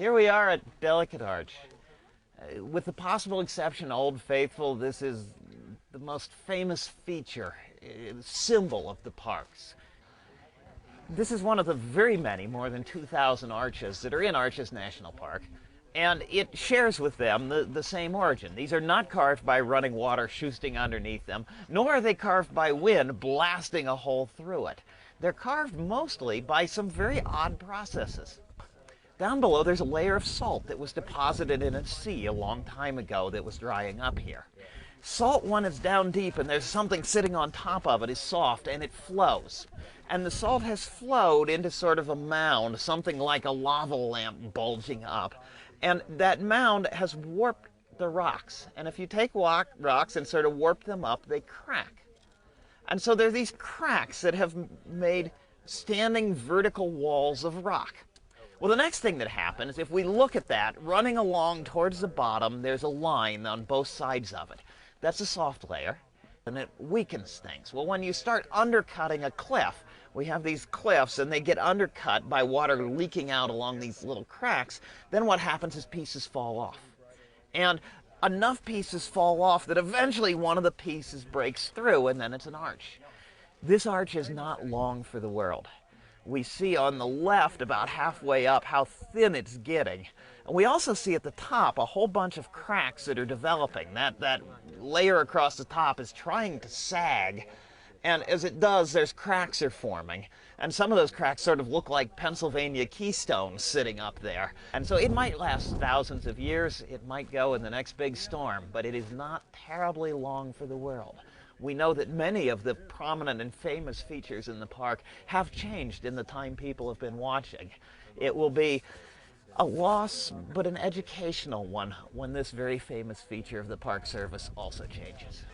Here we are at Delicate Arch. With the possible exception of Old Faithful, this is the most famous feature, symbol of the parks. This is one of the very many, more than 2,000 arches that are in Arches National Park, and it shares with them the same origin. These are not carved by running water shoosting underneath them, nor are they carved by wind blasting a hole through it. They're carved mostly by some very odd processes. Down below, there's a layer of salt that was deposited in a sea a long time ago that was drying up here. Salt, when it's down deep and there's something sitting on top of it, is soft and it flows. And the salt has flowed into sort of a mound, something like a lava lamp bulging up. And that mound has warped the rocks. And if you take rocks and sort of warp them up, they crack. And so there are these cracks that have made standing vertical walls of rock. Well, the next thing that happens, if we look at that, running along towards the bottom, there's a line on both sides of it. That's a soft layer, and it weakens things. Well, when you start undercutting a cliff, we have these cliffs, and they get undercut by water leaking out along these little cracks, then what happens is pieces fall off. And enough pieces fall off that eventually one of the pieces breaks through, and then it's an arch. This arch is not long for the world. We see on the left, about halfway up, how thin it's getting. And we also see at the top a whole bunch of cracks that are developing. That layer across the top is trying to sag. And as it does, there's cracks are forming. And some of those cracks sort of look like Pennsylvania keystones sitting up there. And so it might last thousands of years. It might go in the next big storm. But it is not terribly long for the world. We know that many of the prominent and famous features in the park have changed in the time people have been watching. It will be a loss, but an educational one, when this very famous feature of the Park Service also changes.